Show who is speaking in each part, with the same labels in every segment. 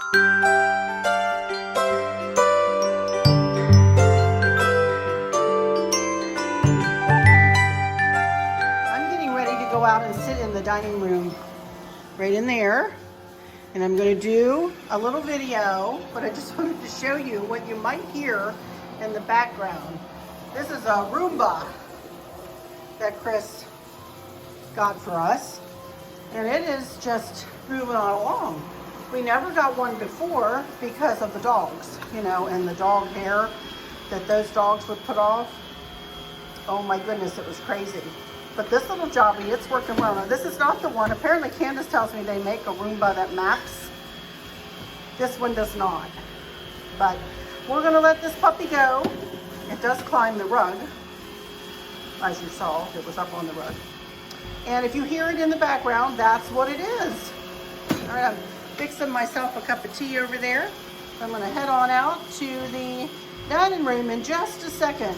Speaker 1: I'm getting ready to go out and sit in the dining room right in there. And I'm going to do a little video, but I just wanted to show you what you might hear in the background. This is a Roomba that Chris got for us, and it is just moving on along. We never got one before because of the dogs, you know, and the dog hair that those dogs would put off. Oh my goodness, it was crazy. But this little jobby, it's working well. Now, this is not the one. Apparently, Candace tells me they make a Roomba that maps. This one does not. But we're going to let this puppy go. It does climb the rug. As you saw, it was up on the rug. And if you hear it in the background, that's what it is. All right, I'm fixing myself a cup of tea over there. I'm going to head on out to the dining room in just a second.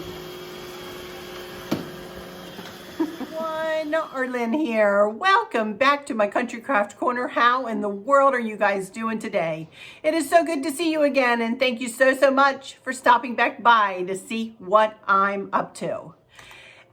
Speaker 1: Arlen here. Welcome back to my Country Craft Corner. How in the world are you guys doing today? It is so good to see you again, and thank you so much for stopping back by to see what I'm up to.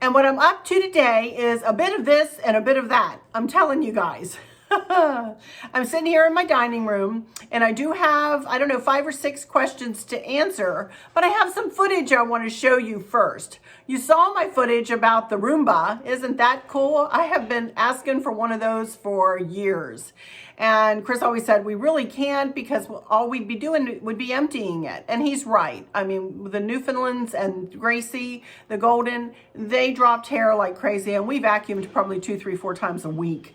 Speaker 1: And what I'm up to today is a bit of this and a bit of that. I'm telling you guys. I'm sitting here in my dining room, and I do have, I don't know, 5 or 6 questions to answer, but I have some footage I want to show you first. You saw my footage about the Roomba. Isn't that cool? I have been asking for one of those for years. And Chris always said, we really can't, because all we'd be doing would be emptying it. And he's right. I mean, the Newfoundlands and Gracie, the Golden, they dropped hair like crazy, and we vacuumed probably 2, 3, 4 times a week.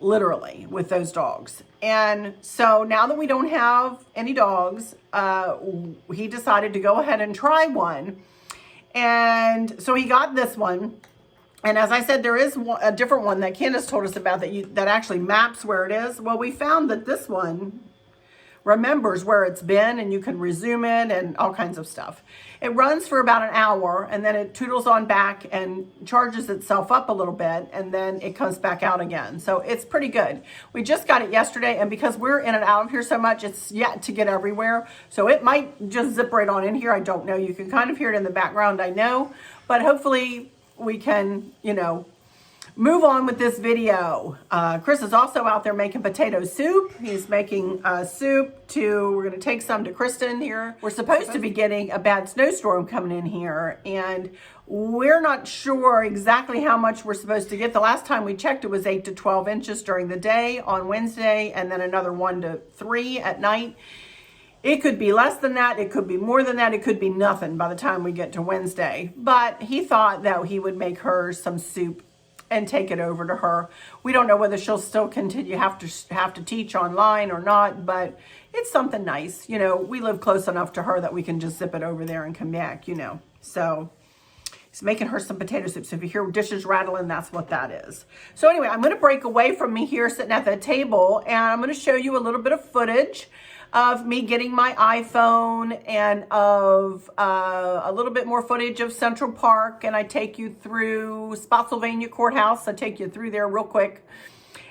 Speaker 1: Literally, with those dogs. And so now that we don't have any dogs, he decided to go ahead and try one. And so he got this one. And as I said, there is a different one that Candace told us about that actually maps where it is. Well, we found that this one remembers where it's been, and you can resume it and all kinds of stuff. It runs for about an hour, and then it toodles on back and charges itself up a little bit, and then it comes back out again. So it's pretty good. We just got it yesterday, and because we're in and out of here so much, it's yet to get everywhere. So it might just zip right on in here. I don't know. You can kind of hear it in the background, I know. But hopefully we can, you know, move on with this video. Chris is also out there making potato soup. He's making soup we're going to take some to Kristen here. We're supposed to be getting a bad snowstorm coming in here, and we're not sure exactly how much we're supposed to get. The last time we checked, it was 8 to 12 inches during the day on Wednesday, and then another 1 to 3 at night. It could be less than that. It could be more than that. It could be nothing by the time we get to Wednesday. But he thought that he would make her some soup and take it over to her. We don't know whether she'll still continue have to teach online or not, but it's something nice. You know, we live close enough to her that we can just zip it over there and come back, you know. So he's making her some potato soup. So if you hear dishes rattling, that's what that is. So anyway, I'm going to break away from me here sitting at the table, and I'm going to show you a little bit of footage of me getting my iPhone, and of a little bit more footage of Central Park, and I take you through Spotsylvania Courthouse. I take you through there real quick,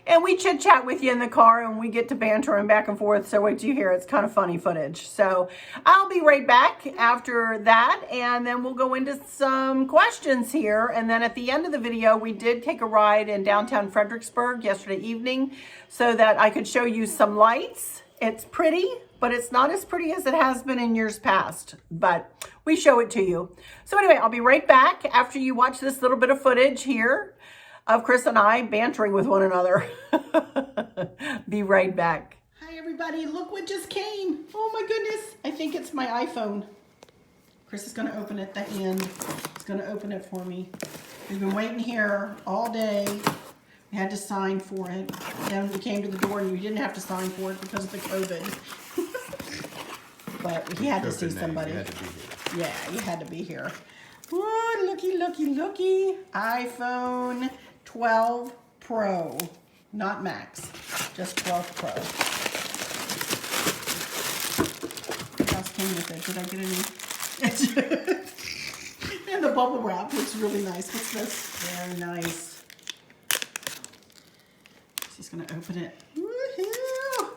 Speaker 1: and we chit chat with you in the car, and we get to bantering back and forth. So wait till you hear. It's kind of funny footage. So I'll be right back after that, and then we'll go into some questions here. And then at the end of the video, we did take a ride in downtown Fredericksburg yesterday evening so that I could show you some lights. It's pretty, but it's not as pretty as it has been in years past, but we show it to you. So anyway, I'll be right back after you watch this little bit of footage here of Chris and I bantering with one another. Be right back. Hi everybody, look what just came. Oh my goodness, I think it's my iPhone. Chris is gonna open it at the end. He's gonna open it for me. We've been waiting here all day. We had to sign for it. Then we came to the door and we didn't have to sign for it because of the COVID. But he had to see somebody. You had to be here. Yeah, you had to be here. Oh, looky, looky, looky. iPhone 12 Pro. Not Max. Just 12 Pro. What else came with it? Did I get any? And the bubble wrap looks really nice. What's this? Very nice. She's going to open it. Woohoo!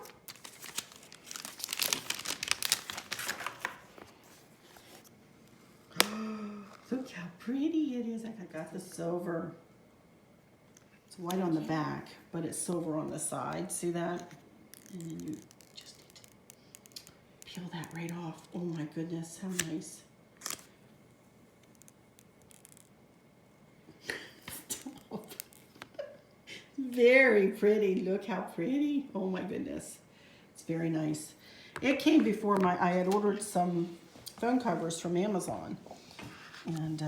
Speaker 1: pretty it is. I got the silver. It's white on the back, but it's silver on the side. See that? And then you just need to peel that right off. Oh my goodness, how nice. Very pretty. Look how pretty. Oh my goodness. It's very nice. It came before I had ordered some phone covers from Amazon. And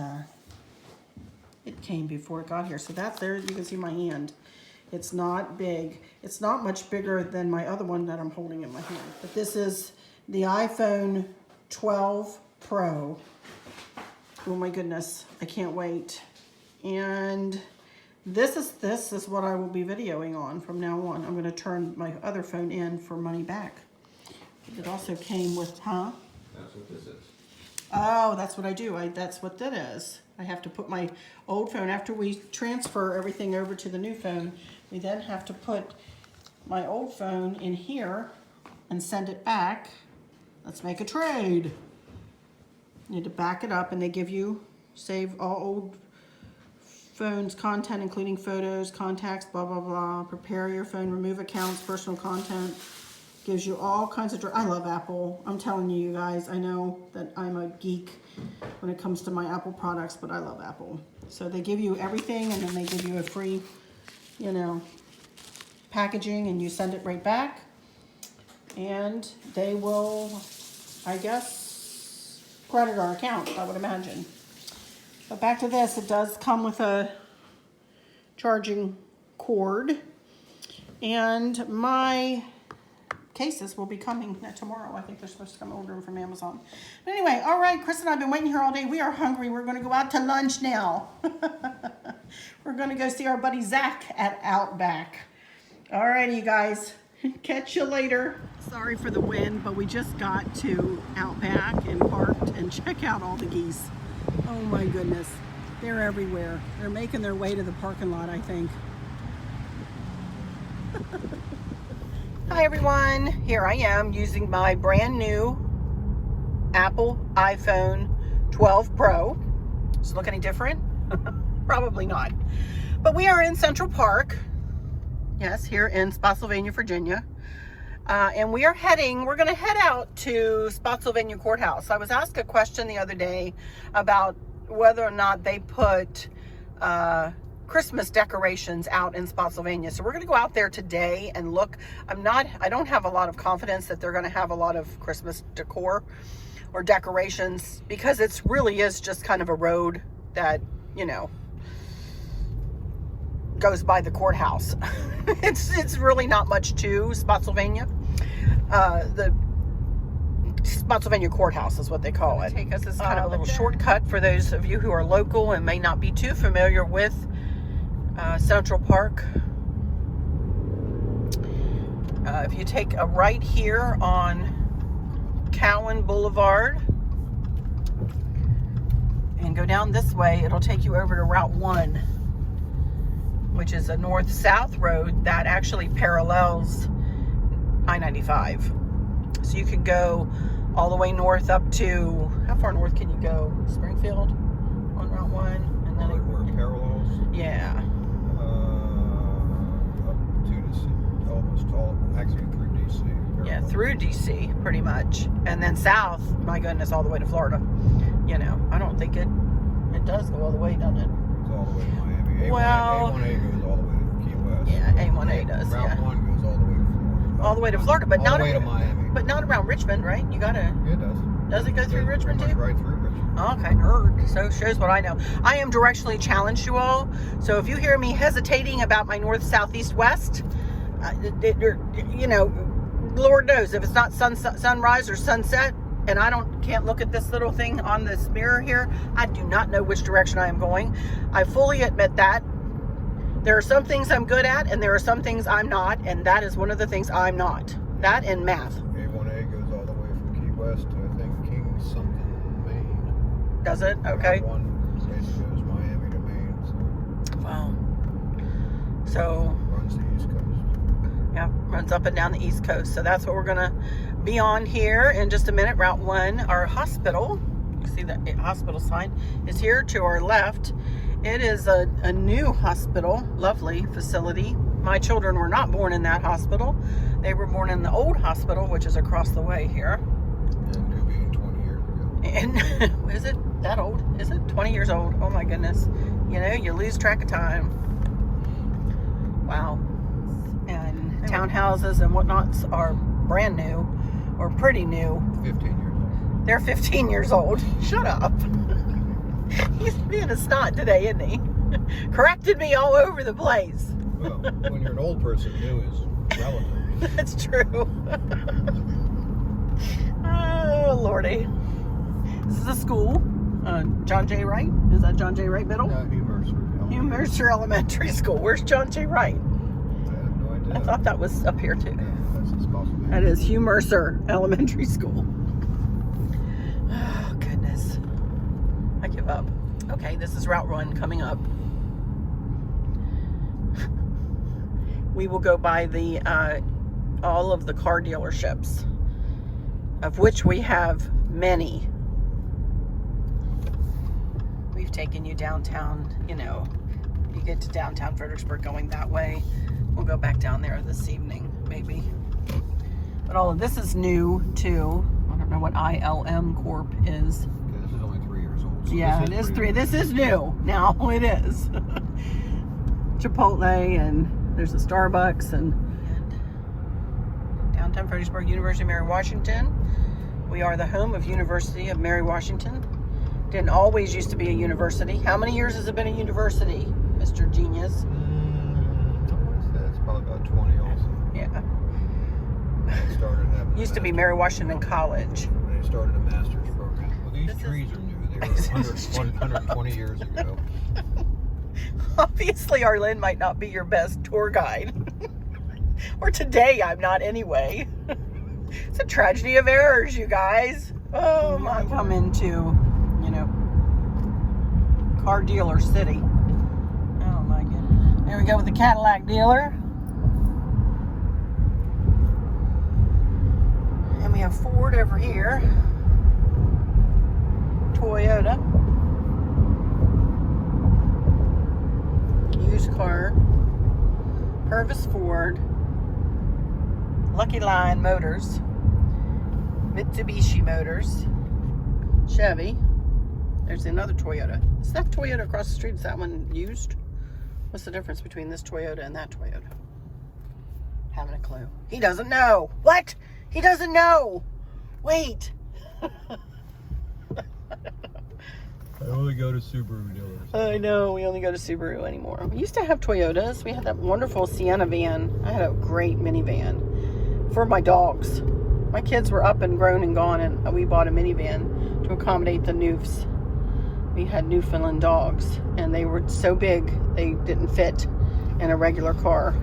Speaker 1: it came before it got here. So that's there. You can see my hand. It's not big. It's not much bigger than my other one that I'm holding in my hand. But this is the iPhone 12 Pro. Oh my goodness. I can't wait. And this is what I will be videoing on from now on. I'm going to turn my other phone in for money back. It also came with, huh?
Speaker 2: That's what this is.
Speaker 1: Oh, that's what I do. That's what that is. I have to put my old phone, after we transfer everything over to the new phone, we then have to put my old phone in here and send it back. Let's make a trade. You need to back it up, and they give you, save all old phones content, including photos, contacts, blah, blah, blah. Prepare your phone, remove accounts, personal content. Gives you all kinds of, I love Apple. I'm telling you guys, I know that I'm a geek when it comes to my Apple products, but I love Apple. So they give you everything, and then they give you a free, you know, packaging, and you send it right back. And they will, I guess, credit our account, I would imagine. But back to this, it does come with a charging cord. And my cases will be coming tomorrow. I think they're supposed to come ordering from Amazon. But anyway, all right, Chris and I have been waiting here all day. We are hungry. We're going to go out to lunch now. We're going to go see our buddy Zach at Outback. All righty, you guys. Catch you later. Sorry for the wind, but we just got to Outback and parked, and check out all the geese. Oh my goodness. They're everywhere. They're making their way to the parking lot, I think. Hi everyone, here I am using my brand new Apple iPhone 12 Pro. Does it look any different? Probably not. But we are in Central Park. Yes, here in Spotsylvania, Virginia. And we're going to head out to Spotsylvania Courthouse. I was asked a question the other day about whether or not they put Christmas decorations out in Spotsylvania. So we're going to go out there today and look. I don't have a lot of confidence that they're going to have a lot of Christmas decor or decorations, because it really is just kind of a road that, you know, goes by the courthouse. It's really not much to Spotsylvania. The Spotsylvania Courthouse is what they call it. Take us as kind of a little shortcut for those of you who are local and may not be too familiar with Central Park. If you take a right here on Cowan Boulevard and go down this way, it'll take you over to Route 1, which is a north-south road that actually parallels I-95. So you can go all the way north up to, how far north can you go? Springfield on Route 1, and then
Speaker 2: where it parallels?
Speaker 1: Yeah.
Speaker 2: Up to DC, almost all, actually through DC.
Speaker 1: Yeah, through DC, pretty much. And then south, my goodness, all the way to Florida. You know, I don't think it does go all the way, doesn't it?
Speaker 2: It's all the way to Miami.
Speaker 1: Well,
Speaker 2: A1A goes all the way to Key West.
Speaker 1: Yeah, A1A does,
Speaker 2: Route
Speaker 1: yeah.
Speaker 2: 1 goes all the way to Florida.
Speaker 1: All the way to Florida, but
Speaker 2: all
Speaker 1: not
Speaker 2: the way to Miami.
Speaker 1: But not around Richmond, right? You gotta.
Speaker 2: Yeah, it does.
Speaker 1: Does it go through Richmond too?
Speaker 2: Right through Richmond.
Speaker 1: Okay, nerd. So shows what I know. I am directionally challenged, you all. So if you hear me hesitating about my north, south, east, west, you know, Lord knows if it's not sunrise or sunset, and I can't look at this little thing on this mirror here, I do not know which direction I am going. I fully admit that. There are some things I'm good at, and there are some things I'm not, and that is one of the things I'm not. That and math.
Speaker 2: A1A goes all the way from Key West to, I think, King something, Maine.
Speaker 1: Does it? Okay.
Speaker 2: Route 1 goes Miami to Maine. So.
Speaker 1: Wow. So.
Speaker 2: Runs the East Coast.
Speaker 1: Yeah, runs up and down the East Coast. So that's what we're going to be on here in just a minute. Route 1, our hospital can see the hospital sign is here to our left. It is a new hospital, lovely facility. My children were not born in that hospital. They were born in the old hospital, which is across the way here.
Speaker 2: And new being 20 years ago.
Speaker 1: And is it that old? Is it 20 years old? Oh my goodness. You know, you lose track of time. Wow. And townhouses and whatnots are brand new or pretty new.
Speaker 2: 15 years old.
Speaker 1: They're 15 years old. Shut up. He's being a snot today, isn't he? Corrected me all over the place.
Speaker 2: Well, when you're an old person, new is relative.
Speaker 1: That's true. Oh, Lordy. This is a school. John J. Wright? Is that John J. Wright Middle?
Speaker 2: Hugh Mercer.
Speaker 1: Hugh Mercer Elementary School. Where's John J. Wright?
Speaker 2: I have no idea.
Speaker 1: I thought that was up here too.
Speaker 2: Yeah, that's possible.
Speaker 1: That is Hugh Mercer Elementary School. Oh, goodness. I give up. Okay, this is Route 1 coming up. We will go by the all of the car dealerships, of which we have many. We've taken you downtown, you know, you get to downtown Fredericksburg going that way. We'll go back down there this evening, maybe. But all of this is new too. I don't know what ILM Corp is.
Speaker 2: Okay, this is only 3 years old. So
Speaker 1: Yeah, it is 3. This is new. Now it is. Chipotle, and there's a Starbucks, and downtown Fredericksburg, University of Mary Washington. We are the home of University of Mary Washington. Didn't always used to be a university. How many years has it been a university, Mr. Genius?
Speaker 2: It's probably about 20 also.
Speaker 1: Yeah.
Speaker 2: They started having
Speaker 1: Used to be Mary Washington College.
Speaker 2: They started a master's program. Well, these
Speaker 1: This
Speaker 2: trees are new. They were 120 years ago.
Speaker 1: Obviously, Arlen might not be your best tour guide. Or today, I'm not anyway. It's a tragedy of errors, you guys. Oh, my. Come into, you know, car dealer city. Oh, my goodness. There we go with the Cadillac dealer. And we have Ford over here. Toyota. Used car. Purvis Ford. Lucky Line Motors. Mitsubishi Motors. Chevy. There's another Toyota. Is that Toyota across the street? Is that one used? What's the difference between this Toyota and that Toyota? Haven't a clue. He doesn't know. What? He doesn't know. Wait.
Speaker 2: I only go to Subaru dealers.
Speaker 1: I know, we only go to Subaru anymore. We used to have Toyotas. We had that wonderful Sienna van. I had a great minivan for my dogs. My kids were up and grown and gone, and we bought a minivan to accommodate the Newfs. We had Newfoundland dogs, and they were so big, they didn't fit in a regular car.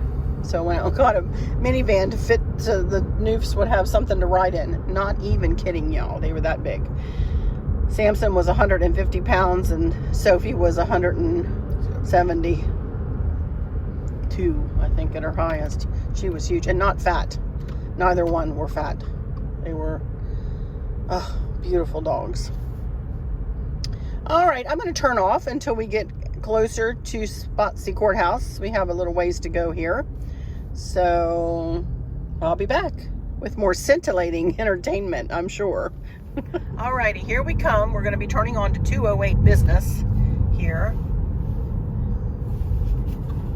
Speaker 1: So when I got a minivan to fit so the Newfs would have something to ride in. Not even kidding y'all, they were that big. Samson was 150 pounds and Sophie was 172, I think, at her highest. She was huge and not fat. Neither one were fat. They were beautiful dogs. All right, I'm going to turn off until we get closer to Spotsy Courthouse. We have a little ways to go here. So I'll be back with more scintillating entertainment, I'm sure. Alrighty, here we come. We're going to be turning on to 208 Business here.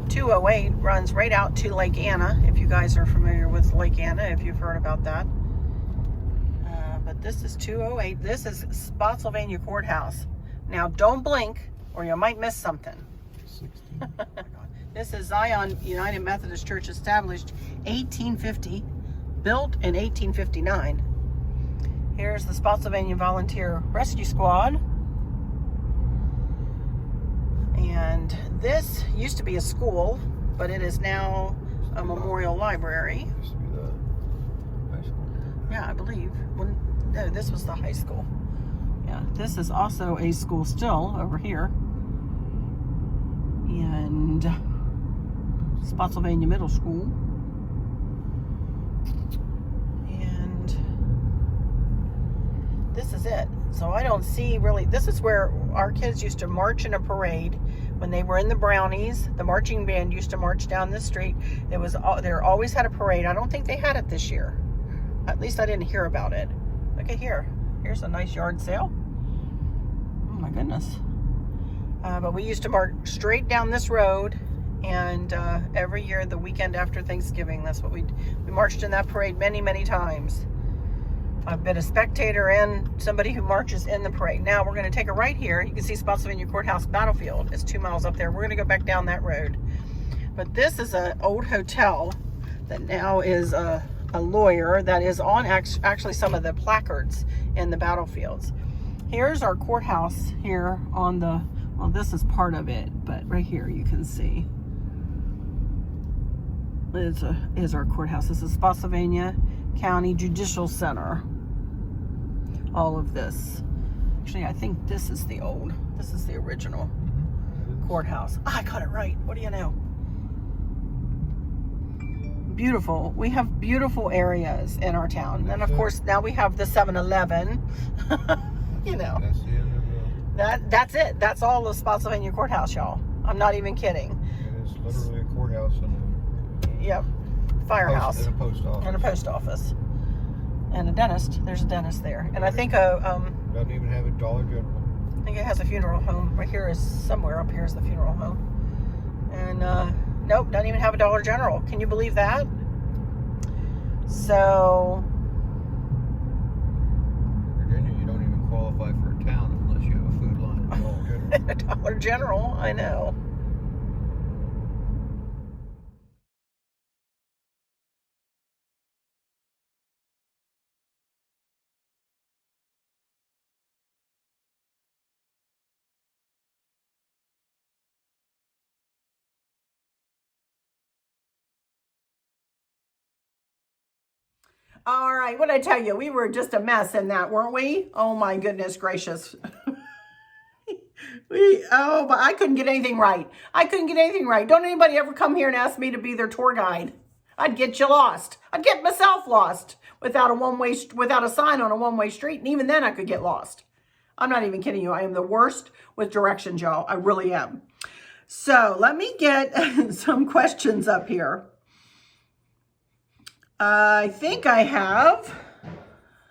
Speaker 1: 208 runs right out to Lake Anna, if you guys are familiar with Lake Anna, if you've heard about that. But this is 208. This is Spotsylvania Courthouse. Now, don't blink or you might miss something.
Speaker 2: 16.
Speaker 1: This is Zion United Methodist Church, established 1850, built in 1859. Here's the Spotsylvania Volunteer Rescue Squad. And this used to be a school, but it is now a memorial library.
Speaker 2: Used to be the high school.
Speaker 1: Yeah, I believe. No, this was the high school. Yeah, this is also a school still over here. And Spotsylvania Middle School. this is it. So I don't see really, this is where our kids used to march in a parade when they were in the Brownies. The marching band used to march down the street. There always had a parade. I don't think they had it this year. At least I didn't hear about it. Look at here. Here's a nice yard sale. Oh my goodness. But we used to march straight down this road, and every year the weekend after Thanksgiving, that's what we marched in that parade many, many times. I've been a spectator and somebody who marches in the parade. Now we're going to take a right here. You can see Spotsylvania Courthouse Battlefield. It's 2 miles up there. We're going to go back down that road. But this is an old hotel that now is a lawyer that is on actually some of the placards in the battlefields. Here's our courthouse here on the, well, this is part of it, but right here you can see is our courthouse. This is Spotsylvania County Judicial Center. All of this. Actually, I think this is the original courthouse. I got it right. What do you know? Beautiful. We have beautiful areas in our town. And of course, now we have the 7-Eleven. You know.
Speaker 2: That's the end of
Speaker 1: That's it. That's all the Spotsylvania Courthouse, y'all. I'm not even kidding.
Speaker 2: It is literally a courthouse and
Speaker 1: Yep. Firehouse.
Speaker 2: And a post office.
Speaker 1: And a post office. And a dentist. There's a dentist there. And I think doesn't
Speaker 2: even have a Dollar General.
Speaker 1: I think it has a funeral home. Right here is somewhere up here is the funeral home. And nope, doesn't even have a Dollar General. Can you believe that? So
Speaker 2: Virginia, you don't even qualify for a town unless you have a food line at Dollar General.
Speaker 1: a Dollar General, I know. All right, what did I tell you? We were just a mess in that, weren't we? Oh my goodness gracious. But I couldn't get anything right. I couldn't get anything right. Don't anybody ever come here and ask me to be their tour guide. I'd get you lost. I'd get myself lost without a sign on a one-way street, and even then I could get lost. I'm not even kidding you. I am the worst with directions, y'all. I really am. So let me get some questions up here. I think I have,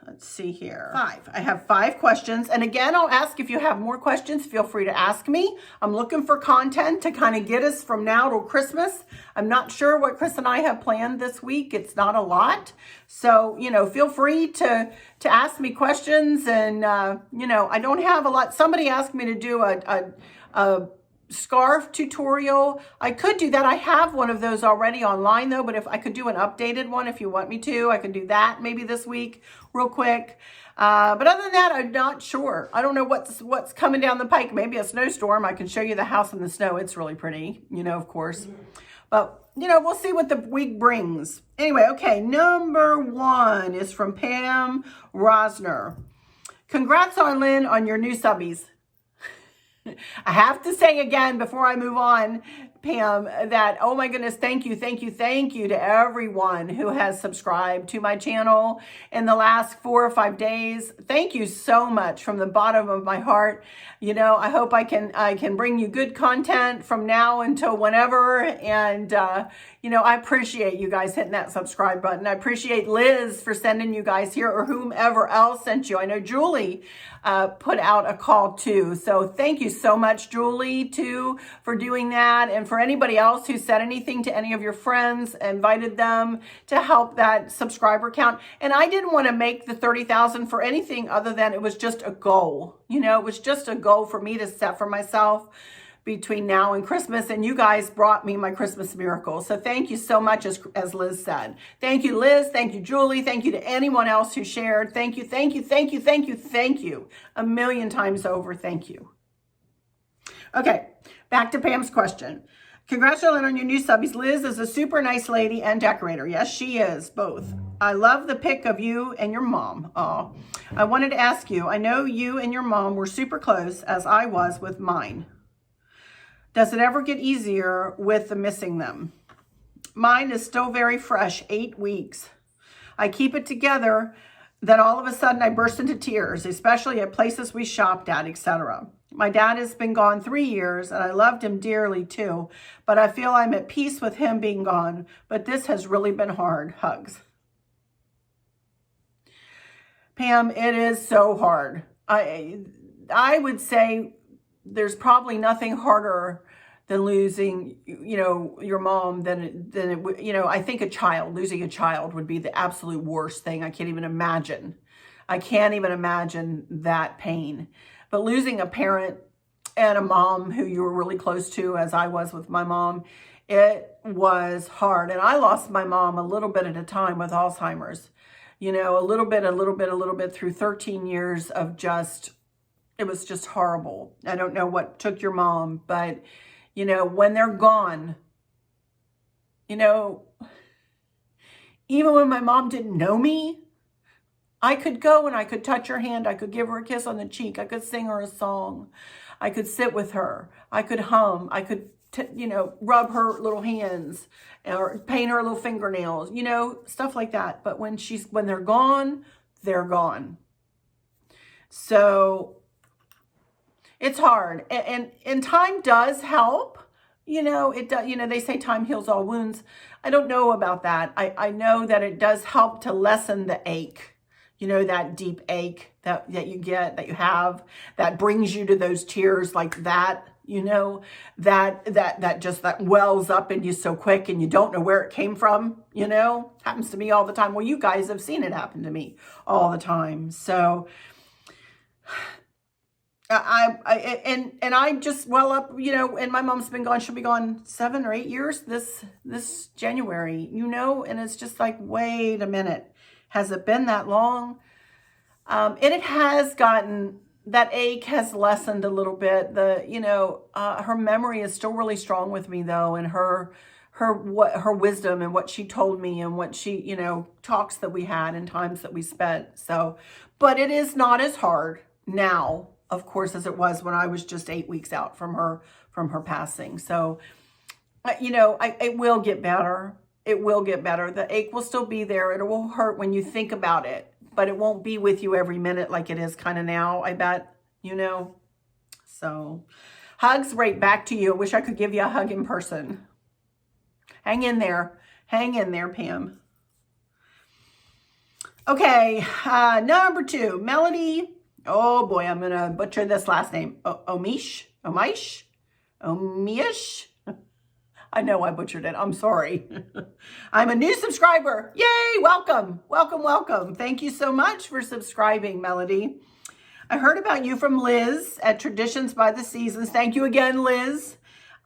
Speaker 1: let's see here, 5. I have 5 questions. And again, I'll ask if you have more questions, feel free to ask me. I'm looking for content to kind of get us from now till Christmas. I'm not sure what Chris and I have planned this week. It's not a lot. So, you know, feel free to ask me questions. And, you know, I don't have a lot. Somebody asked me to do a scarf tutorial. I could do that. I have one of those already online though, but if I could do an updated one, if you want me to, I can do that maybe this week real quick. But other than that, I'm not sure. I don't know what's coming down the pike. Maybe a snowstorm. I can show you the house in the snow. It's really pretty, you know, of course. But, you know, we'll see what the week brings. Anyway, okay, number 1 is from Pam Rosner. Congrats on Lynn on your new subbies. I have to say again before I move on, Pam, that, oh my goodness, thank you to everyone who has subscribed to my channel in the last 4 or 5 days. Thank you so much from the bottom of my heart. You know, I hope I can bring you good content from now until whenever. And, you know, I appreciate you guys hitting that subscribe button. I appreciate Liz for sending you guys here, or whomever else sent you. I know Julie put out a call too. So thank you so much, Julie, too, for doing that. And for anybody else who said anything to any of your friends, invited them to help that subscriber count. And I didn't want to make the 30,000 for anything other than it was just a goal. You know, it was just a goal for me to set for myself between now and Christmas, and you guys brought me my Christmas miracle. So thank you so much, as Liz said. Thank you, Liz. Thank you, Julie. Thank you to anyone else who shared. Thank you. A million times over, thank you. Okay, back to Pam's question. Congratulations on your new subbies. Liz is a super nice lady and decorator. Yes, she is, both. I love the pic of you and your mom. Oh, I wanted to ask you, I know you and your mom were super close, as I was with mine. Does it ever get easier with the missing them? Mine is still very fresh, 8 weeks. I keep it together Then all of a sudden I burst into tears, especially at places we shopped at, etc. My dad has been gone 3 years, and I loved him dearly too, but I feel I'm at peace with him being gone. But this has really been hard. Hugs. Pam, it is so hard. I would say there's probably nothing harder than losing, your mom than it would, I think losing a child would be the absolute worst thing. I can't even imagine. I can't even imagine that pain. But losing a parent and a mom who you were really close to, as I was with my mom, it was hard. And I lost my mom a little bit at a time with Alzheimer's, a little bit through 13 years of it was just horrible. I don't know what took your mom, but when they're gone, even when my mom didn't know me, I could go and I could touch her hand. I could give her a kiss on the cheek. I could sing her a song. I could sit with her. I could hum. I could, rub her little hands or paint her little fingernails, stuff like that. But when they're gone, they're gone. So it's hard. And time does help. It does, they say time heals all wounds. I don't know about that. I know that it does help to lessen the ache. That deep ache that you get, that you have, that brings you to those tears like that, that wells up in you so quick and you don't know where it came from, happens to me all the time. Well, you guys have seen it happen to me all the time. So I just well up, and my mom's been gone. She'll be gone 7 or 8 years this January, and it's just like, wait a minute. Has it been that long? And it has gotten, that ache has lessened a little bit. Her memory is still really strong with me though. And her wisdom and what she told me and what she, talks that we had and times that we spent. So, but it is not as hard now, of course, as it was when I was just 8 weeks out from her passing. So, it will get better. It will get better. The ache will still be there. It will hurt when you think about it, but it won't be with you every minute like it is kind of now, I bet, So hugs right back to you. I wish I could give you a hug in person. Hang in there. Hang in there, Pam. Okay, number 2, Melody. Oh boy, I'm going to butcher this last name. Omish? I know I butchered it. I'm sorry. I'm a new subscriber. Yay, welcome. Welcome, welcome. Thank you so much for subscribing, Melody. I heard about you from Liz at Traditions by the Seasons. Thank you again, Liz.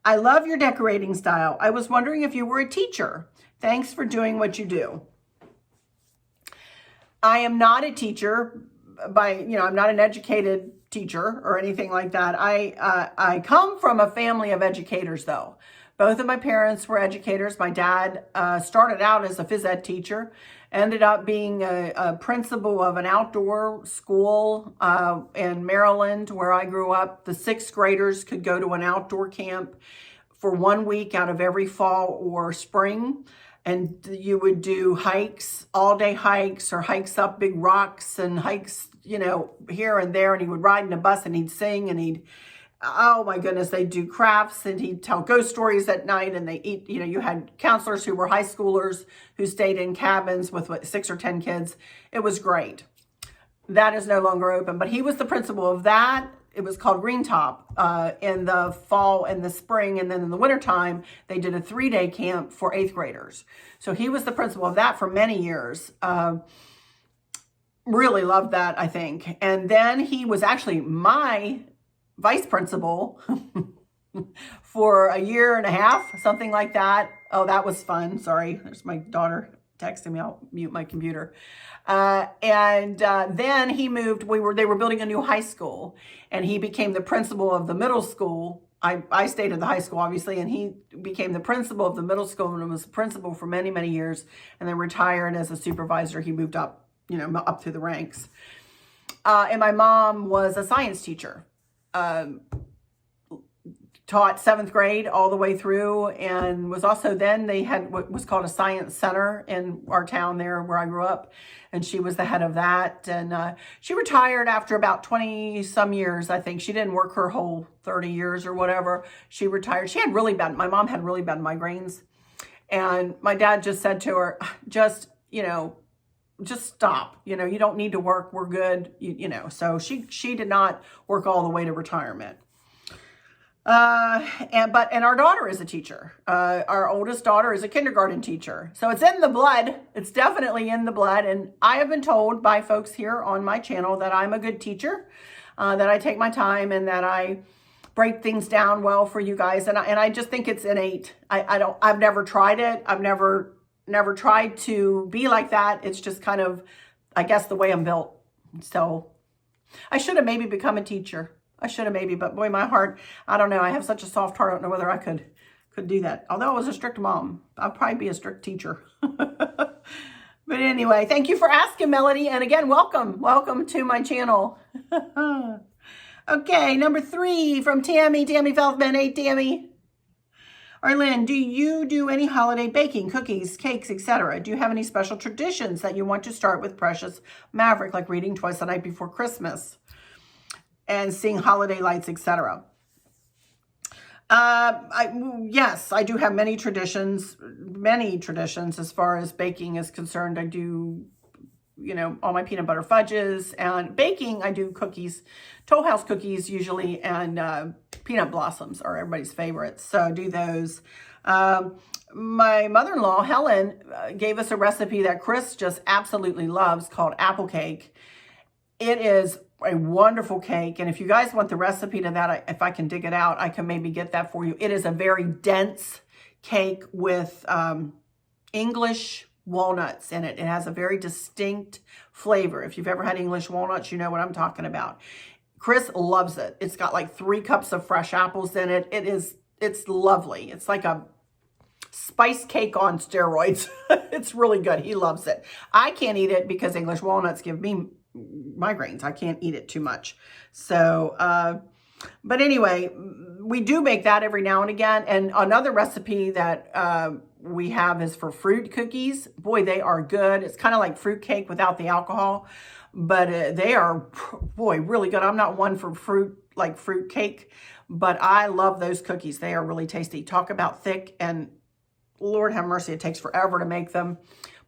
Speaker 1: I love your decorating style. I was wondering if you were a teacher. Thanks for doing what you do. I am not a teacher I'm not an educated teacher or anything like that. I come from a family of educators though. Both of my parents were educators. My dad started out as a phys ed teacher, ended up being a principal of an outdoor school in Maryland where I grew up. The 6th graders could go to an outdoor camp for 1 week out of every fall or spring. And you would do hikes, all-day hikes, or hikes up big rocks and hikes, here and there. And he would ride in a bus and he'd sing and oh my goodness, they'd do crafts and he'd tell ghost stories at night, and they eat, you had counselors who were high schoolers who stayed in cabins with 6 or 10 kids. It was great. That is no longer open, but he was the principal of that. It was called Green Top in the fall and the spring. And then in the wintertime, they did a 3-day camp for 8th graders. So he was the principal of that for many years. Really loved that, I think. And then he was actually my vice principal for a year and a half, something like that. Oh, that was fun. Sorry, there's my daughter texting me. I'll mute my computer. Then he moved. They were building a new high school, and he became the principal of the middle school. I stayed at the high school, obviously, and he became the principal of the middle school and was principal for many, many years, and then retired as a supervisor. He moved up, up through the ranks. And my mom was a science teacher. taught 7th grade all the way through, and was also, then they had what was called a science center in our town there where I grew up, and she was the head of that. And she retired after about 20 some years. I think she didn't work her whole 30 years or whatever. She retired. She had really bad, my mom had really bad migraines, and my dad just said to her, just, you know, just stop, you know, you don't need to work, we're good, you know. So she did not work all the way to retirement. And our daughter is a teacher. Our oldest daughter is a kindergarten teacher. So it's in the blood. It's definitely in the blood. And I have been told by folks here on my channel that I'm a good teacher, that I take my time and that I break things down well for you guys. And I just think it's innate. I've never tried it. I've never tried to be like that. It's just kind of, I guess, the way I'm built. So I should have maybe become a teacher. I should have maybe, but boy, my heart, I don't know. I have such a soft heart. I don't know whether I could do that. Although I was a strict mom, I'd probably be a strict teacher. But anyway, thank you for asking, Melody. And again, welcome to my channel. Okay, number 3 from Tammy Feldman. Hey, Tammy. Arlene, do you do any holiday baking, cookies, cakes, etc.? Do you have any special traditions that you want to start with Precious Maverick, like reading twice the night before Christmas and seeing holiday lights, etc.? Yes, I do have many traditions as far as baking is concerned. I do, you know, all my peanut butter fudges, and baking, I do cookies, Toll House cookies usually, and peanut blossoms are everybody's favorites. So I do those. My mother-in-law, Helen, gave us a recipe that Chris just absolutely loves called apple cake. It is a wonderful cake. And if you guys want the recipe to that, if I can dig it out, I can maybe get that for you. It is a very dense cake with English walnuts in it. It has a very distinct flavor. If you've ever had English walnuts, you know what I'm talking about. Chris loves it. It's got like 3 cups of fresh apples in it. It's lovely. It's like a spice cake on steroids. It's really good. He loves it. I can't eat it because English walnuts give me migraines. I can't eat it too much. So, but anyway, we do make that every now and again. And another recipe that we have is for fruit cookies. Boy, they are good. It's kind of like fruit cake without the alcohol, but they are, boy, really good. I'm not one for fruit, like fruit cake, but I love those cookies. They are really tasty. Talk about thick, and Lord have mercy, it takes forever to make them,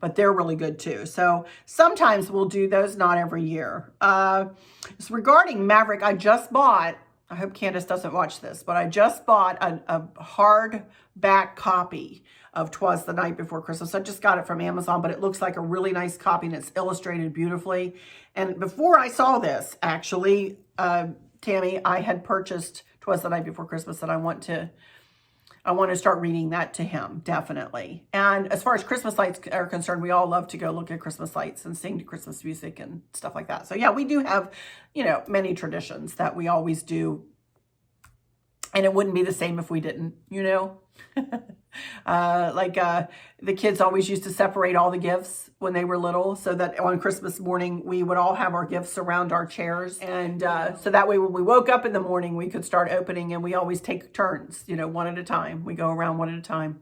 Speaker 1: but they're really good too. So sometimes we'll do those, not every year. So regarding Maverick, I just bought, I hope Candace doesn't watch this, but I just bought a hardback copy of 'Twas the Night Before Christmas. I just got it from Amazon, but it looks like a really nice copy, and it's illustrated beautifully. And before I saw this, actually, Tammy, I had purchased 'Twas the Night Before Christmas, and I want to start reading that to him, definitely. And as far as Christmas lights are concerned, we all love to go look at Christmas lights and sing to Christmas music and stuff like that. So yeah, we do have, you know, many traditions that we always do. And it wouldn't be the same if we didn't, you know. The kids always used to separate all the gifts when they were little, so that on Christmas morning we would all have our gifts around our chairs, and so that way when we woke up in the morning we could start opening, and we always take turns, you know, one at a time. We go around one at a time.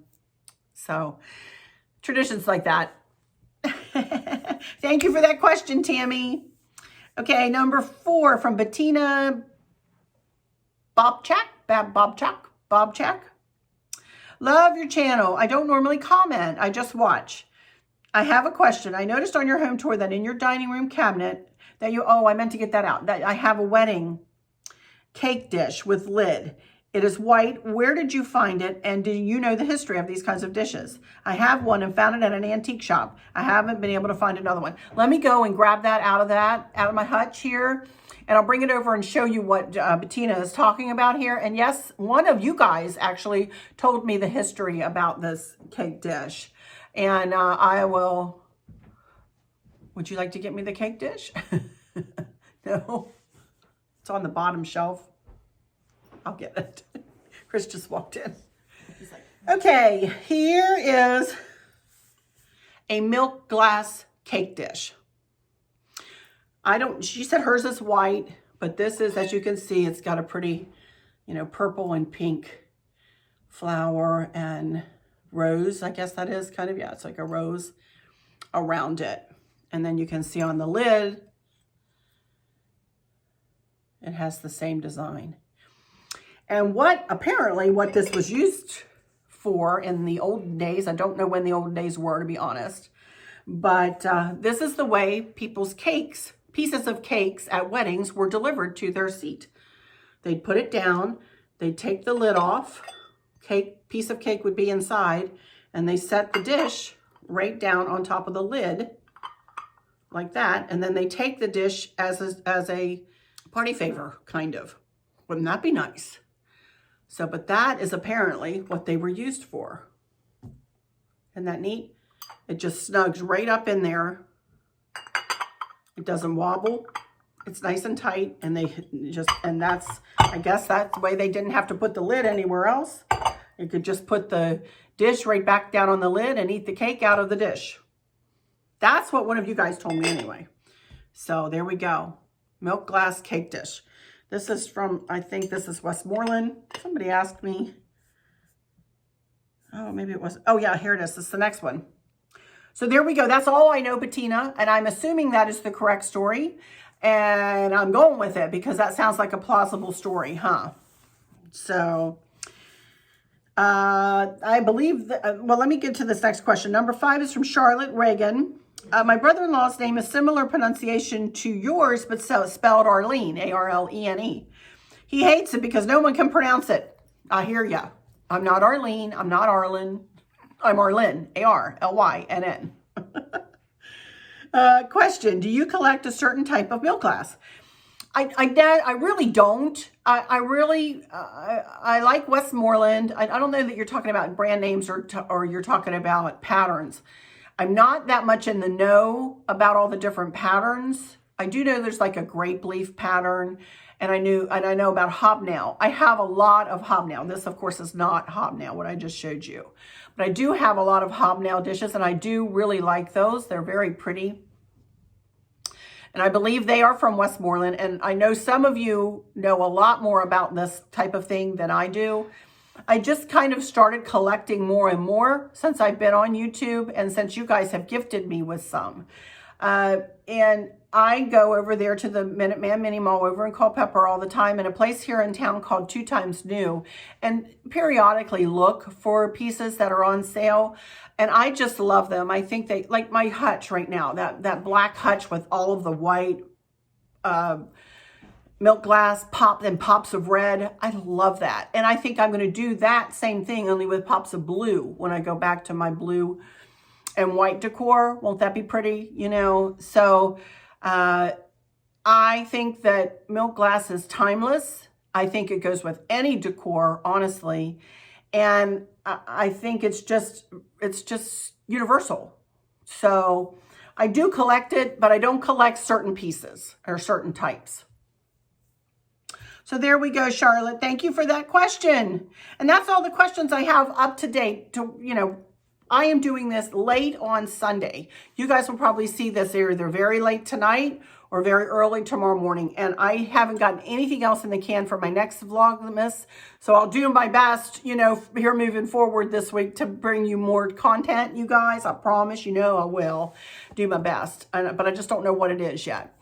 Speaker 1: So traditions like that. Thank you for that question, Tammy. Okay, number 4 from Bettina Bobchak. Love your channel. I don't normally comment. I just watch. I have a question. I noticed on your home tour that in your dining room cabinet that you, I meant to get that out, that I have a wedding cake dish with lid. It is white. Where did you find it? And do you know the history of these kinds of dishes? I have one and found it at an antique shop. I haven't been able to find another one. Let me go and grab that out of my hutch here. And I'll bring it over and show you what Bettina is talking about here. And yes, one of you guys actually told me the history about this cake dish. And I will, would you like to get me the cake dish? No, it's on the bottom shelf. I'll get it. Chris just walked in. Okay, here is a milk glass cake dish. She said hers is white, but this is, as you can see, it's got a pretty, you know, purple and pink flower and rose, I guess that is kind of, yeah, it's like a rose around it. And then you can see on the lid, it has the same design. And apparently what this was used for in the olden days, I don't know when the olden days were, to be honest, but this is the way people's cakes, pieces of cakes at weddings were delivered to their seat. They'd put it down, they'd take the lid off, piece of cake would be inside, and they set the dish right down on top of the lid like that, and then they take the dish as a party favor, kind of. Wouldn't that be nice? So, but that is apparently what they were used for. Isn't that neat? It just snugs right up in there. It doesn't wobble. It's nice and tight, and I guess that's the way they didn't have to put the lid anywhere else. You could just put the dish right back down on the lid and eat the cake out of the dish. That's what one of you guys told me anyway. So there we go. Milk glass cake dish. This is from, I think this is Westmoreland. Somebody asked me. Oh, maybe it was. Oh yeah, here it is. This is the next one. So there we go. That's all I know, Bettina. And I'm assuming that is the correct story. And I'm going with it because that sounds like a plausible story, huh? So I believe that, well, let me get to this next question. Number 5 is from Charlotte Reagan. My brother-in-law's name is similar pronunciation to yours, but spelled Arlene, A-R-L-E-N-E. He hates it because no one can pronounce it. I hear ya. I'm not Arlene. I'm not Arlen. I'm Arlyn, A-R-L-Y-N-N. Question, do you collect a certain type of milk glass? I really don't. I like Westmoreland. I don't know that you're talking about brand names or you're talking about patterns. I'm not that much in the know about all the different patterns. I do know there's like a grape leaf pattern, and I know about hobnail. I have a lot of hobnail. This, of course, is not hobnail, what I just showed you. But I do have a lot of hobnail dishes, and I do really like those. They're very pretty. And I believe they are from Westmoreland. And I know some of you know a lot more about this type of thing than I do. I just kind of started collecting more and more since I've been on YouTube and since you guys have gifted me with some. And I go over there to the Minuteman Mini Mall over in Culpeper all the time, in a place here in town called 2 Times New, and periodically look for pieces that are on sale. And I just love them. I think they, like my hutch right now, that black hutch with all of the white milk glass pops of red. I love that. And I think I'm going to do that same thing, only with pops of blue when I go back to my blue and white decor. Won't that be pretty? You know, so I think that milk glass is timeless. I think it goes with any decor, honestly. And I think it's just universal. So I do collect it, but I don't collect certain pieces or certain types. So there we go, Charlotte. Thank you for that question. And that's all the questions I have up to date. I am doing this late on Sunday. You guys will probably see this either very late tonight or very early tomorrow morning. And I haven't gotten anything else in the can for my next Vlogmas. So I'll do my best, here moving forward this week to bring you more content, you guys. I promise, I will do my best. But I just don't know what it is yet.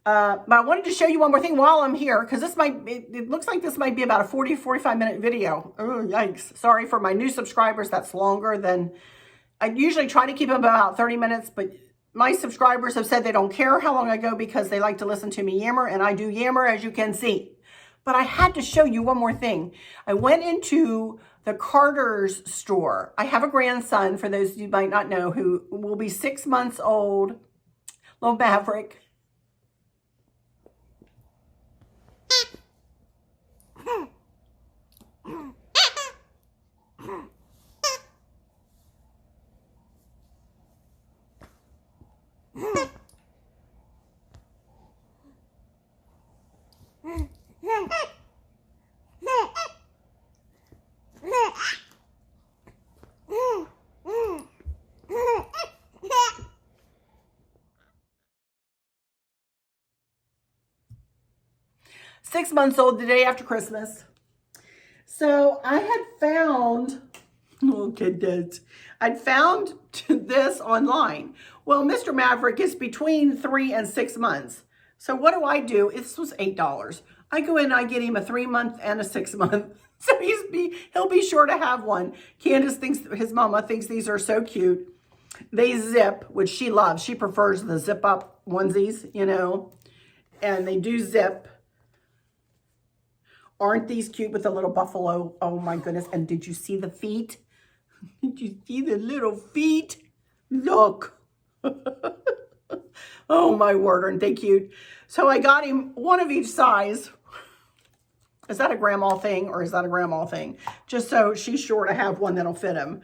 Speaker 1: But I wanted to show you one more thing while I'm here, because it looks like this might be about a 40, 45 minute video. Oh, yikes. Sorry for my new subscribers. That's longer than, I usually try to keep them about 30 minutes, but my subscribers have said they don't care how long I go because they like to listen to me yammer, and I do yammer, as you can see. But I had to show you one more thing. I went into the Carter's store. I have a grandson, for those you might not know, who will be 6 months old, little Maverick. 6 months old, the day after Christmas. So I had found, look at this, I'd found this online. Well, Mr. Maverick is between 3 and 6 months. So what do? This was $8. I go in and I get him a 3-month and a 6-month. So he'll be sure to have one. Candace thinks, his mama thinks these are so cute. They zip, which she loves. She prefers the zip up onesies, you know, and they do zip. Aren't these cute with the little buffalo? Oh my goodness. And did you see the feet? Did you see the little feet? Look. Oh my word, aren't they cute? So I got him one of each size. Is that a grandma thing or is that a grandma thing? Just so she's sure to have one that'll fit him.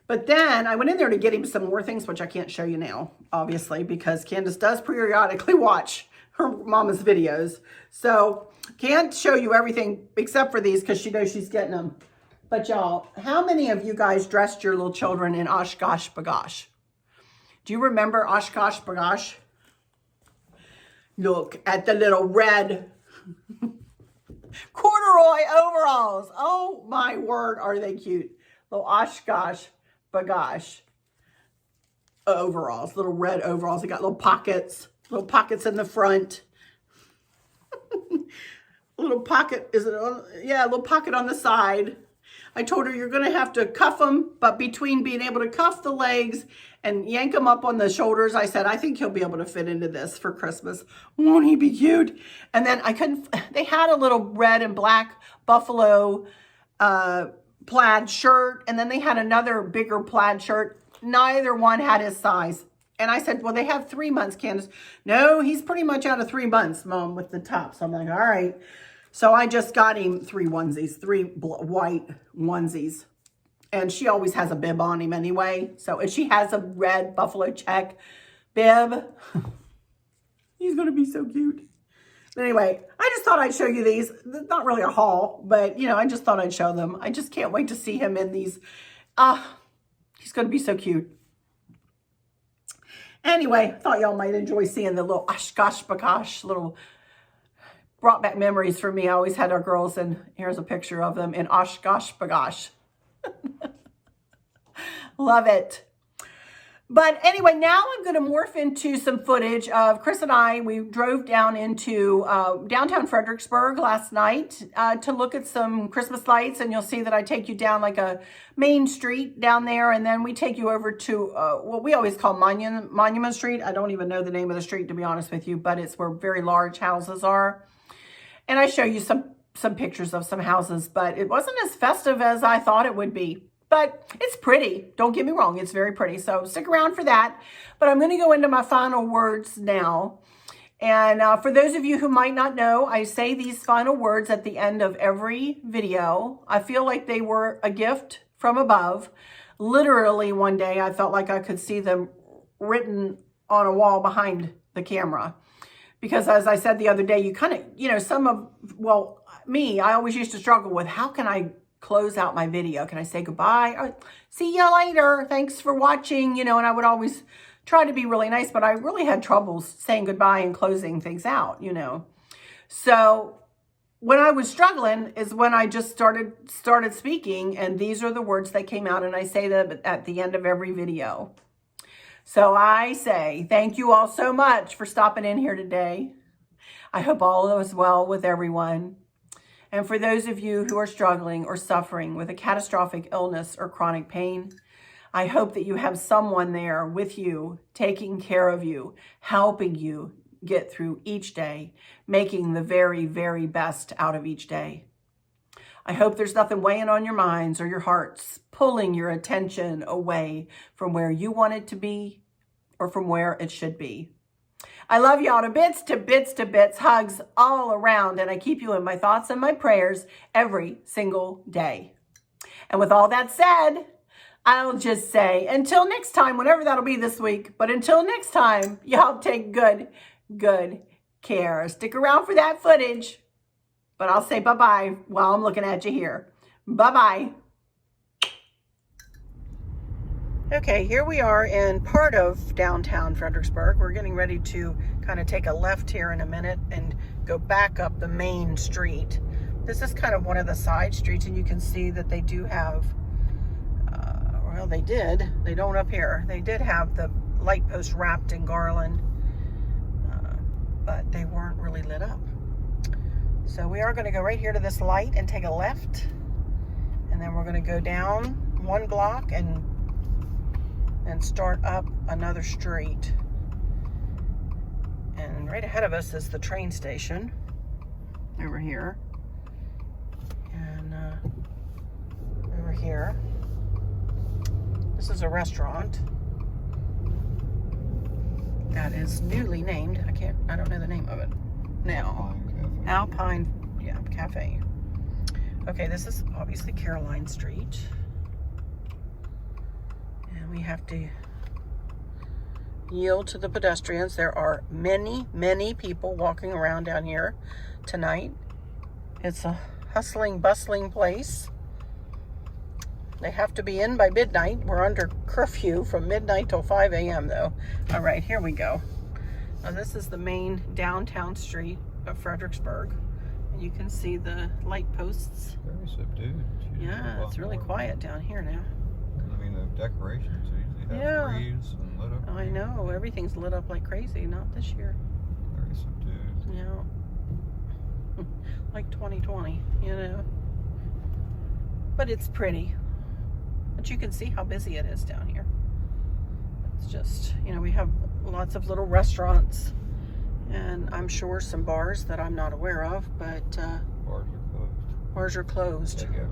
Speaker 1: But then I went in there to get him some more things, which I can't show you now, obviously, because Candace does periodically watch her mama's videos. So can't show you everything except for these because she knows she's getting them. But y'all, how many of you guys dressed your little children in Oshkosh Bagosh? Do you remember Oshkosh Bagosh? Look at the little red corduroy overalls. Oh my word, are they cute? Little Oshkosh Bagosh overalls, little red overalls. They got little pockets in the front. Little pocket, is it on? Yeah, a little pocket on the side. I told her you're going to have to cuff them, but between being able to cuff the legs and yank them up on the shoulders, I said, I think he'll be able to fit into this for Christmas. Won't he be cute? And then they had a little red and black buffalo plaid shirt, and then they had another bigger plaid shirt. Neither one had his size. And I said, well, they have 3 months, Candace. No, he's pretty much out of 3 months, Mom, with the top. So I'm like, all right. So I just got him 3 onesies, 3 white onesies. And she always has a bib on him anyway. So if she has a red buffalo check bib, he's going to be so cute. But anyway, I just thought I'd show you these. Not really a haul, but, you know, I just thought I'd show them. I just can't wait to see him in these. He's going to be so cute. Anyway, thought y'all might enjoy seeing the little Oshkosh Bagosh little. Brought back memories for me. I always had our girls, and here's a picture of them in Oshkosh Bagosh. Love it. But anyway, now I'm going to morph into some footage of Chris and I. We drove down into downtown Fredericksburg last night to look at some Christmas lights. And you'll see that I take you down like a main street down there. And then we take you over to what we always call Monument Street. I don't even know the name of the street, to be honest with you, but it's where very large houses are. And I show you some pictures of some houses, but it wasn't as festive as I thought it would be. But it's pretty. Don't get me wrong. It's very pretty. So stick around for that. But I'm going to go into my final words now. And for those of you who might not know, I say these final words at the end of every video. I feel like they were a gift from above. Literally one day I felt like I could see them written on a wall behind the camera. Because as I said the other day, you kind of, you know, me, I always used to struggle with how can I close out my video? Can I say goodbye? Or, see you later. Thanks for watching. You know, and I would always try to be really nice, but I really had troubles saying goodbye and closing things out, you know. So when I was struggling is when I just started speaking, and these are the words that came out, and I say them at the end of every video. So I say, thank you all so much for stopping in here today. I hope all is well with everyone. And for those of you who are struggling or suffering with a catastrophic illness or chronic pain, I hope that you have someone there with you, taking care of you, helping you get through each day, making the very, very best out of each day. I hope there's nothing weighing on your minds or your hearts, pulling your attention away from where you want it to be or from where it should be. I love y'all to bits, to bits, to bits, hugs all around, and I keep you in my thoughts and my prayers every single day. And with all that said, I'll just say, until next time, whenever that'll be this week, but until next time, y'all take good care. Stick around for that footage, but I'll say bye-bye while I'm looking at you here. Bye-bye. Okay, here we are in part of downtown Fredericksburg. We're getting ready to kind of take a left here in a minute and go back up the main street. This is kind of one of the side streets, and you can see that they do have, well, they don't up here. They did have the light posts wrapped in garland, but they weren't really lit up. So we are going to go right here to this light and take a left, and then we're going to go down 1 block and start up another street. And right ahead of us is the train station over here. And over here, this is a restaurant that is newly named. I don't know the name of it now. Alpine, yeah, Cafe. Okay, this is obviously Caroline Street. And we have to yield to the pedestrians. There are many, many people walking around down here tonight. It's a hustling, bustling place. They have to be in by midnight. We're under curfew from midnight till 5 a.m. though. All right, here we go. Now this is the main downtown street of Fredericksburg. And you can see the light posts.
Speaker 2: Very subdued.
Speaker 1: Yeah, it's really quiet down here now.
Speaker 2: I mean, the decorations usually have wreaths and lit up.
Speaker 1: I know, everything's lit up like crazy. Not this year.
Speaker 2: Very subdued.
Speaker 1: Yeah. Like 2020, you know. But it's pretty. But you can see how busy it is down here. It's just, you know, we have lots of little restaurants, and I'm sure some bars that I'm not aware of, but
Speaker 2: Bars are closed.
Speaker 1: bars are closed.
Speaker 2: Takeout.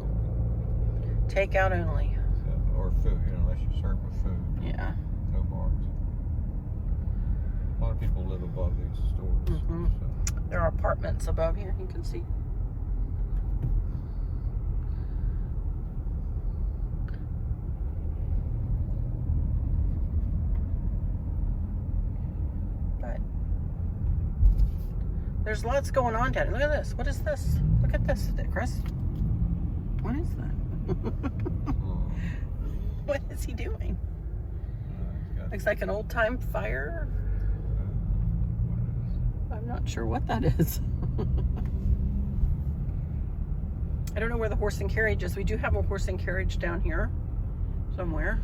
Speaker 1: Takeout only.
Speaker 2: Yeah, or food, you know, unless you serve with food.
Speaker 1: Yeah.
Speaker 2: No bars. A lot of people live above these stores.
Speaker 1: Mm-hmm.
Speaker 2: So.
Speaker 1: There are apartments above here, you can see. But there's lots going on down here. Look at this. What is this? Look at this, Chris. What is that? What is he doing? Looks like an old-time fire. I'm not sure what that is. I don't know where the horse and carriage is. We do have a horse and carriage down here somewhere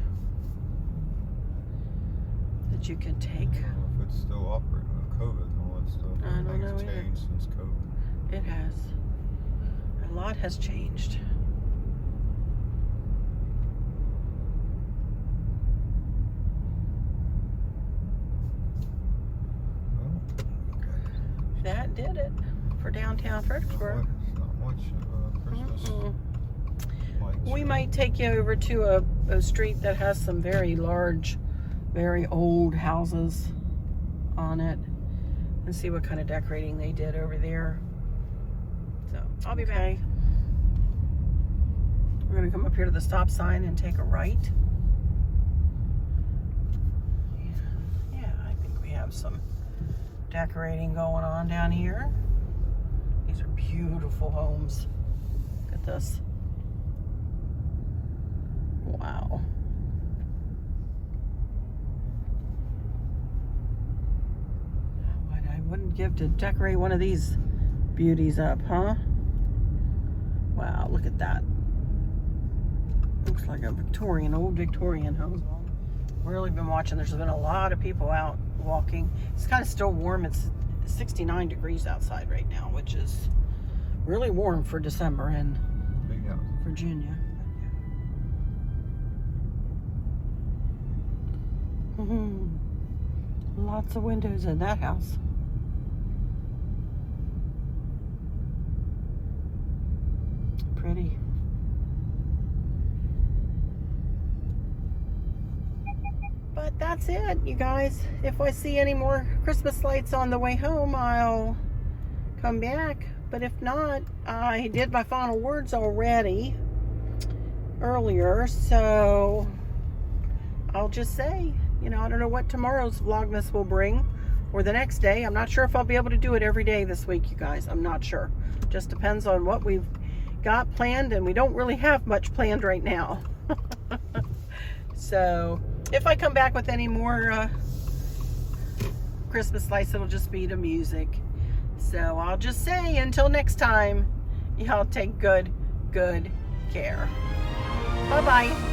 Speaker 1: that you can take.
Speaker 2: I don't know if it's still operating with COVID and all that stuff.
Speaker 1: I don't know
Speaker 2: Everything's
Speaker 1: either.
Speaker 2: changed since COVID.
Speaker 1: It has. A lot has changed. That did it for downtown Fredericksburg.
Speaker 2: Not much Christmas lights.
Speaker 1: We might take you over to a street that has some very large, very old houses on it and see what kind of decorating they did over there. So I'll be back. We're going to come up here to the stop sign and take a right. Yeah, I think we have some decorating going on down here. These are beautiful homes. Look at this. Wow. What I wouldn't give to decorate one of these beauties up, huh? Wow, look at that. Looks like a Victorian, old Victorian home. Really been watching. There's been a lot of people out walking. It's kind of still warm. It's 69 degrees outside right now, which is really warm for December in Virginia. Lots of windows in that house. Pretty. But that's it, you guys. If I see any more Christmas lights on the way home, I'll come back. But if not, I did my final words already earlier, so I'll just say, you know, I don't know what tomorrow's Vlogmas will bring, or the next day. I'm not sure if I'll be able to do it every day this week, you guys. I'm not sure. Just depends on what we've got planned, and we don't really have much planned right now. So if I come back with any more Christmas lights, it'll just be to music. So I'll just say until next time, Y'all take good care. Bye-bye.